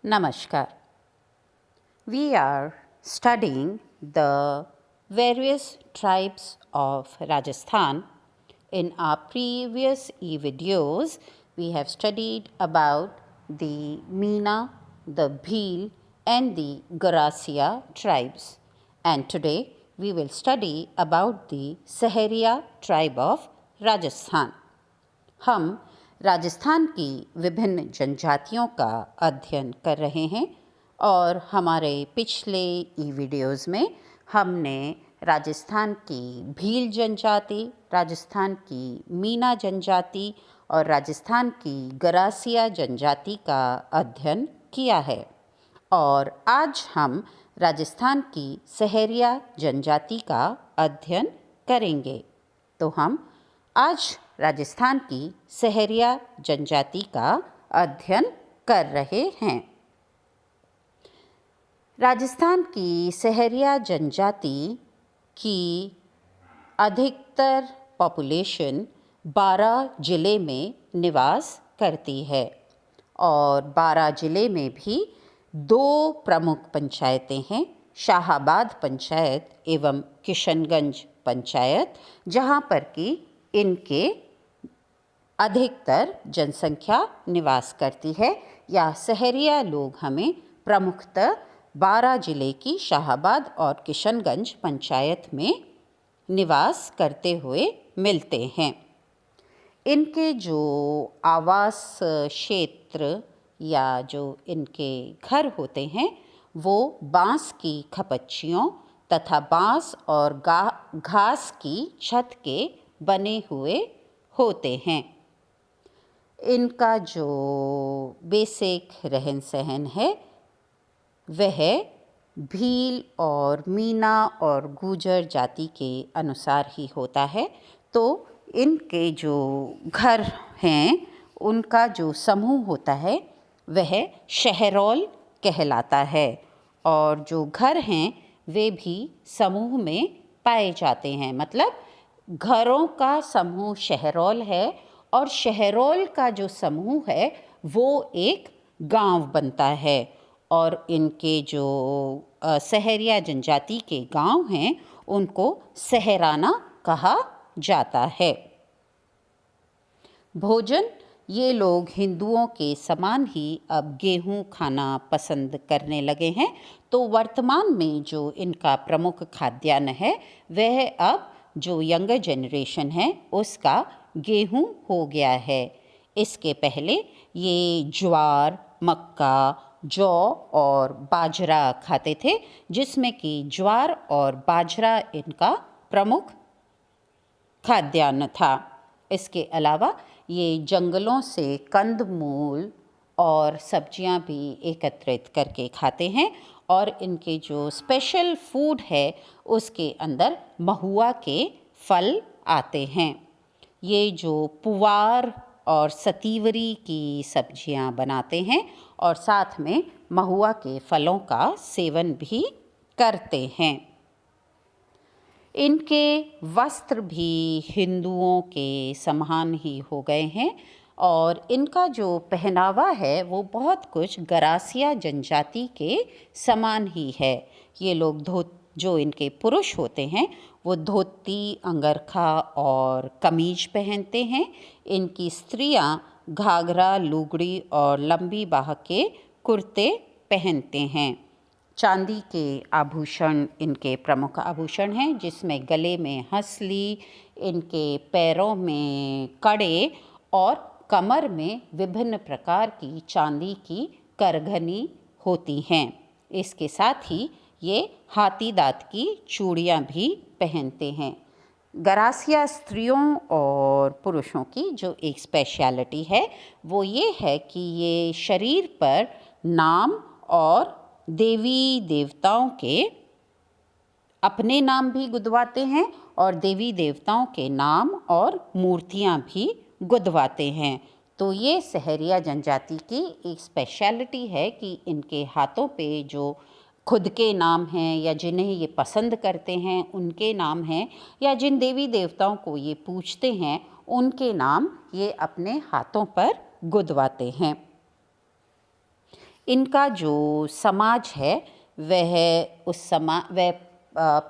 Namaskar. We are studying the various tribes of Rajasthan. In our previous videos, we have studied about the Meena, the Bhil, and the Garasia tribes. And today we will study about the Saharia tribe of Rajasthan. हम राजस्थान की विभिन्न जनजातियों का अध्ययन कर रहे हैं और हमारे पिछले वीडियोज़ में हमने राजस्थान की भील जनजाति, राजस्थान की मीना जनजाति और राजस्थान की गरासिया जनजाति का अध्ययन किया है और आज हम राजस्थान की सहरिया जनजाति का अध्ययन करेंगे। तो हम आज राजस्थान की सहरिया जनजाति का अध्ययन कर रहे हैं। राजस्थान की सहरिया जनजाति की अधिकतर पॉपुलेशन बारां जिले में निवास करती है और बारां जिले में भी दो प्रमुख पंचायतें हैं, शाहाबाद पंचायत एवं किशनगंज पंचायत, जहाँ पर कि इनके अधिकतर जनसंख्या निवास करती है या सहरिया लोग हमें प्रमुखतः बारां जिले की शाहाबाद और किशनगंज पंचायत में निवास करते हुए मिलते हैं। इनके जो आवास क्षेत्र या जो इनके घर होते हैं वो बांस की खपच्चियों तथा बांस और घास की छत के बने हुए होते हैं। इनका जो बेसिक रहन सहन है वह भील और मीना और गुर्जर जाति के अनुसार ही होता है। तो इनके जो घर हैं उनका जो समूह होता है वह शहरोल कहलाता है और जो घर हैं वे भी समूह में पाए जाते हैं। मतलब घरों का समूह शहरोल है और शहरोल का जो समूह है वो एक गांव बनता है और इनके जो सहरिया जनजाति के गांव हैं उनको सहराना कहा जाता है। भोजन ये लोग हिंदुओं के समान ही अब गेहूं खाना पसंद करने लगे हैं। तो वर्तमान में जो इनका प्रमुख खाद्यान्न है वह अब जो यंगर जनरेशन है उसका गेहूं हो गया है। इसके पहले ये ज्वार, मक्का, जौ और बाजरा खाते थे, जिसमें कि ज्वार और बाजरा इनका प्रमुख खाद्यान्न था। इसके अलावा ये जंगलों से कंदमूल और सब्जियां भी एकत्रित करके खाते हैं और इनके जो स्पेशल फूड है उसके अंदर महुआ के फल आते हैं। ये जो पुआर और सतीवरी की सब्जियां बनाते हैं और साथ में महुआ के फलों का सेवन भी करते हैं। इनके वस्त्र भी हिंदुओं के समान ही हो गए हैं और इनका जो पहनावा है वो बहुत कुछ गरासिया जनजाति के समान ही है। ये लोग जो इनके पुरुष होते हैं वो धोती, अंगरखा और कमीज पहनते हैं। इनकी स्त्रियां घाघरा, लुगड़ी और लंबी बाह के कुर्ते पहनते हैं। चांदी के आभूषण इनके प्रमुख आभूषण हैं, जिसमें गले में हंसली, इनके पैरों में कड़े और कमर में विभिन्न प्रकार की चांदी की करघनी होती हैं। इसके साथ ही ये हाथी दांत की चूड़ियाँ भी पहनते हैं। गरासिया स्त्रियों और पुरुषों की जो एक स्पेशलिटी है वो ये है कि ये शरीर पर नाम और देवी देवताओं के अपने नाम भी गुदवाते हैं और देवी देवताओं के नाम और मूर्तियां भी गुदवाते हैं। तो ये सहरिया जनजाति की एक स्पेशलिटी है कि इनके हाथों पे जो खुद के नाम हैं या जिन्हें ये पसंद करते हैं उनके नाम हैं या जिन देवी देवताओं को ये पूजते हैं उनके नाम ये अपने हाथों पर गुदवाते हैं। इनका जो समाज है वह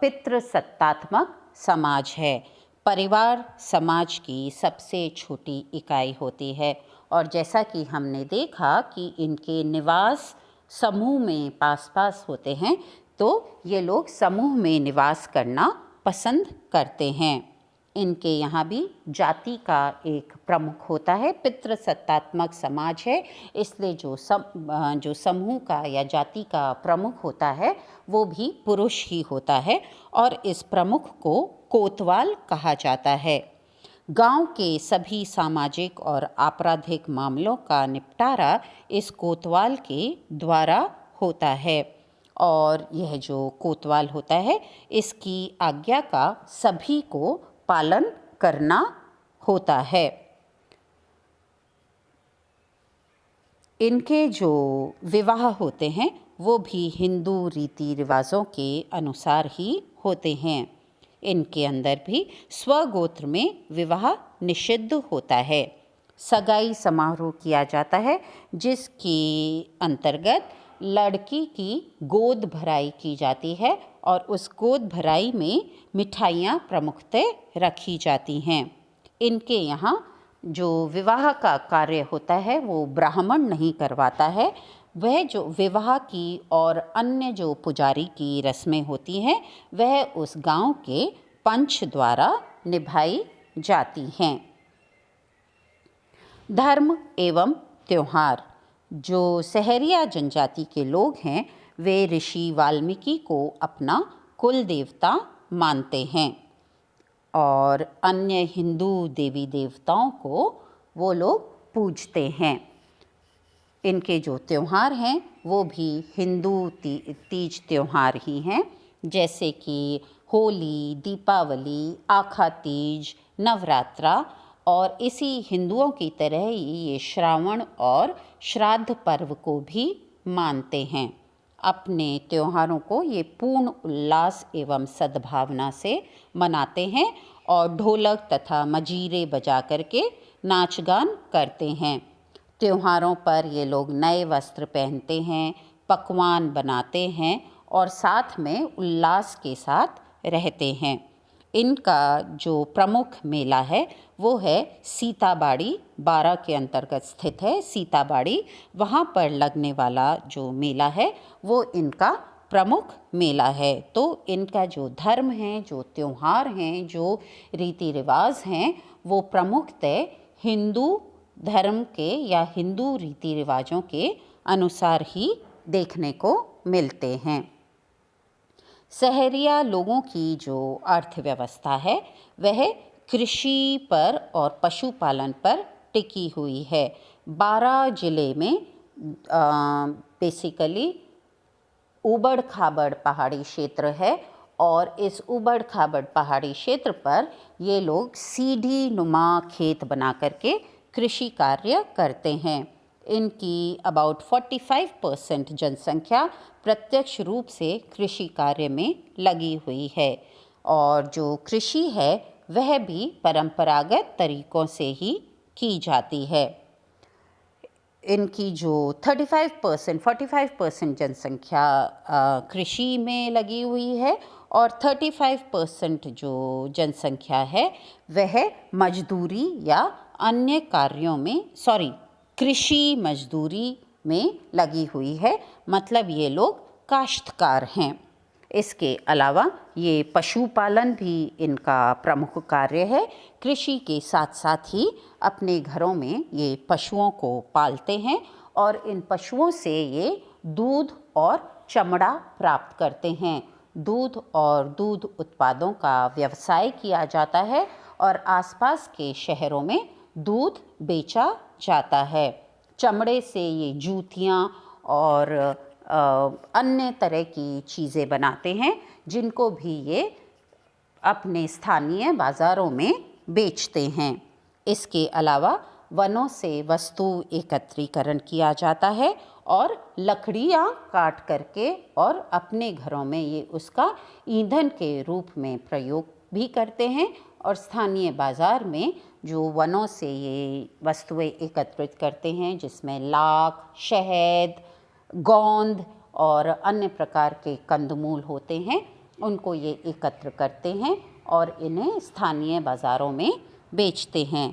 पितृसत्तात्मक समाज है। परिवार समाज की सबसे छोटी इकाई होती है और जैसा कि हमने देखा कि इनके निवास समूह में पास पास होते हैं, तो ये लोग समूह में निवास करना पसंद करते हैं। इनके यहाँ भी जाति का एक प्रमुख होता है। पितृसत्तात्मक समाज है, इसलिए जो समूह का या जाति का प्रमुख होता है वो भी पुरुष ही होता है और इस प्रमुख को कोतवाल कहा जाता है। गांव के सभी सामाजिक और आपराधिक मामलों का निपटारा इस कोतवाल के द्वारा होता है और यह जो कोतवाल होता है इसकी आज्ञा का सभी को पालन करना होता है। इनके जो विवाह होते हैं वो भी हिंदू रीति रिवाजों के अनुसार ही होते हैं। इनके अंदर भी स्वगोत्र में विवाह निषिद्ध होता है। सगाई समारोह किया जाता है जिसके अंतर्गत लड़की की गोद भराई की जाती है और उस गोद भराई में मिठाइयाँ प्रमुखतः रखी जाती हैं। इनके यहाँ जो विवाह का कार्य होता है वो ब्राह्मण नहीं करवाता है। वह जो विवाह की और अन्य जो पुजारी की रस्में होती हैं वह उस गांव के पंच द्वारा निभाई जाती हैं। धर्म एवं त्योहार। जो सहरिया जनजाति के लोग हैं वे ऋषि वाल्मीकि को अपना कुल देवता मानते हैं और अन्य हिंदू देवी देवताओं को वो लोग पूजते हैं। इनके जो त्यौहार हैं वो भी हिंदू तीज त्यौहार ही हैं, जैसे कि होली, दीपावली, आखा तीज, नवरात्रा और इसी हिंदुओं की तरह ही ये श्रावण और श्राद्ध पर्व को भी मानते हैं। अपने त्योहारों को ये पूर्ण उल्लास एवं सद्भावना से मनाते हैं और ढोलक तथा मजीरे बजा करके नाच गान करते हैं। त्योहारों पर ये लोग नए वस्त्र पहनते हैं, पकवान बनाते हैं और साथ में उल्लास के साथ रहते हैं। इनका जो प्रमुख मेला है वो है सीताबाड़ी, बारा के अंतर्गत स्थित है सीताबाड़ी। वहाँ पर लगने वाला जो मेला है वो इनका प्रमुख मेला है। तो इनका जो धर्म है, जो त्यौहार हैं, जो रीति रिवाज हैं वो प्रमुखतः हिंदू धर्म के या हिंदू रीति रिवाजों के अनुसार ही देखने को मिलते हैं। सहरिया लोगों की जो अर्थव्यवस्था है वह कृषि पर और पशुपालन पर टिकी हुई है। बारा जिले में बेसिकली ऊबड़ खाबड़ पहाड़ी क्षेत्र है और इस ऊबड़ खाबड़ पहाड़ी क्षेत्र पर ये लोग सीढ़ी नुमा खेत बना करके कृषि कार्य करते हैं। इनकी अबाउट 45% जनसंख्या प्रत्यक्ष रूप से कृषि कार्य में लगी हुई है और जो कृषि है वह भी परंपरागत तरीकों से ही की जाती है। इनकी जो 45% जनसंख्या कृषि में लगी हुई है और 35% जो जनसंख्या है वह मजदूरी या अन्य कार्यों में कृषि मजदूरी में लगी हुई है, मतलब ये लोग काश्तकार हैं। इसके अलावा ये पशुपालन भी इनका प्रमुख कार्य है। कृषि के साथ साथ ही अपने घरों में ये पशुओं को पालते हैं और इन पशुओं से ये दूध और चमड़ा प्राप्त करते हैं। दूध और दूध उत्पादों का व्यवसाय किया जाता है और आसपास के शहरों में दूध बेचा जाता है। चमड़े से ये जूतियाँ और अन्य तरह की चीज़ें बनाते हैं जिनको भी ये अपने स्थानीय बाज़ारों में बेचते हैं। इसके अलावा वनों से वस्तु एकत्रीकरण किया जाता है और लकड़ियाँ काट करके और अपने घरों में ये उसका ईंधन के रूप में प्रयोग भी करते हैं और स्थानीय बाज़ार में जो वनों से ये वस्तुएं एकत्रित करते हैं जिसमें लाख, शहद, गोंद और अन्य प्रकार के कंदमूल होते हैं, उनको ये एकत्र करते हैं और इन्हें स्थानीय बाज़ारों में बेचते हैं।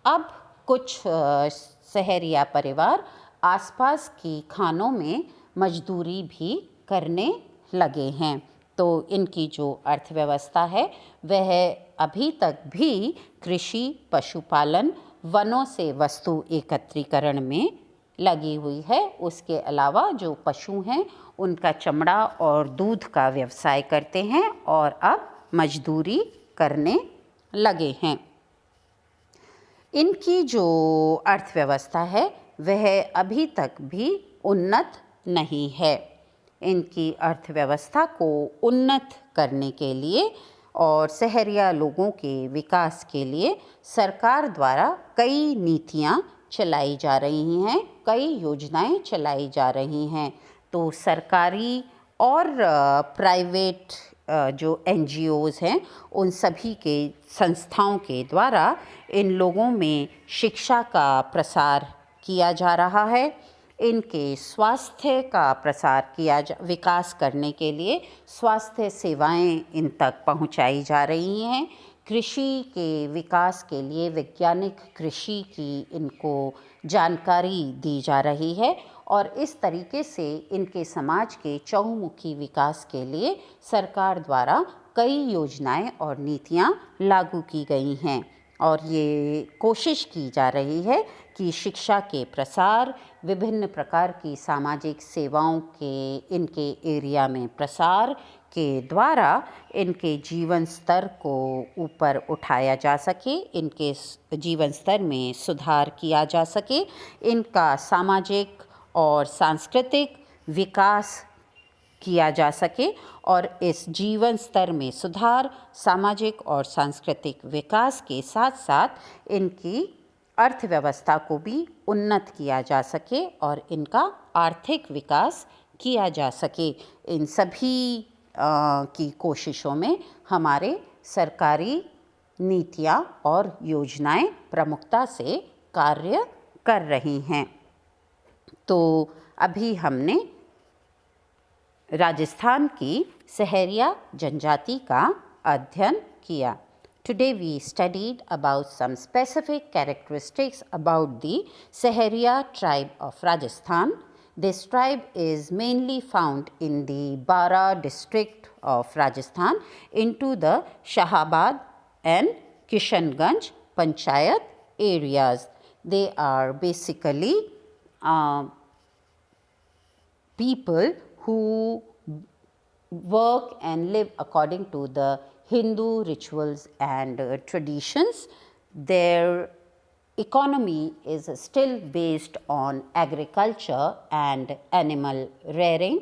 अब कुछ शहरिया परिवार आसपास की खानों में मजदूरी भी करने लगे हैं। तो इनकी जो अर्थव्यवस्था है वह अभी तक भी कृषि, पशुपालन, वनों से वस्तु एकत्रीकरण में लगी हुई है। उसके अलावा जो पशु हैं उनका चमड़ा और दूध का व्यवसाय करते हैं और अब मजदूरी करने लगे हैं। इनकी जो अर्थव्यवस्था है वह अभी तक भी उन्नत नहीं है। इनकी अर्थव्यवस्था को उन्नत करने के लिए और शहरिया लोगों के विकास के लिए सरकार द्वारा कई नीतियाँ चलाई जा रही हैं, कई योजनाएं चलाई जा रही हैं। तो सरकारी और प्राइवेट जो NGOs हैं उन सभी के संस्थाओं के द्वारा इन लोगों में शिक्षा का प्रसार किया जा रहा है। इनके स्वास्थ्य का प्रसार विकास करने के लिए स्वास्थ्य सेवाएं इन तक पहुंचाई जा रही हैं। कृषि के विकास के लिए वैज्ञानिक कृषि की इनको जानकारी दी जा रही है और इस तरीके से इनके समाज के चहुमुखी विकास के लिए सरकार द्वारा कई योजनाएं और नीतियां लागू की गई हैं। और ये कोशिश की जा रही है कि शिक्षा के प्रसार, विभिन्न प्रकार की सामाजिक सेवाओं के इनके एरिया में प्रसार के द्वारा इनके जीवन स्तर को ऊपर उठाया जा सके, इनके जीवन स्तर में सुधार किया जा सके, इनका सामाजिक और सांस्कृतिक विकास किया जा सके और इस जीवन स्तर में सुधार, सामाजिक और सांस्कृतिक विकास के साथ साथ इनकी अर्थव्यवस्था को भी उन्नत किया जा सके और इनका आर्थिक विकास किया जा सके। इन सभी की कोशिशों में हमारे सरकारी नीतियाँ और योजनाएं प्रमुखता से कार्य कर रही हैं। तो अभी हमने राजस्थान की सहरिया जनजाति का अध्ययन किया। Today we studied about some specific characteristics about the Sahariya tribe of Rajasthan. This tribe is mainly found in the Bara district of Rajasthan into the Shahabad and Kishanganj Panchayat areas. They are basically people who work and live according to the Hindu rituals and traditions. Their economy is still based on agriculture and animal rearing.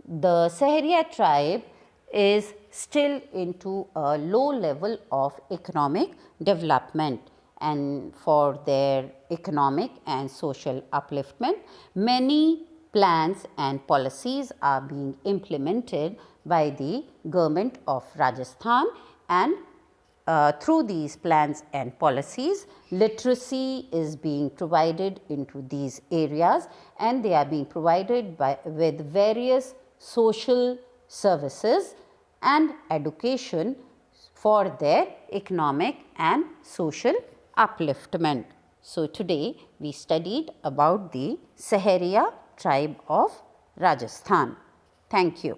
The Sahariya tribe is still into a low level of economic development, and for their economic and social upliftment, many plans and policies are being implemented by the government of Rajasthan, and through these plans and policies, literacy is being provided into these areas, and they are being provided with various social services and education for their economic and social upliftment. So today we studied about the Sahariya tribe of Rajasthan. Thank you.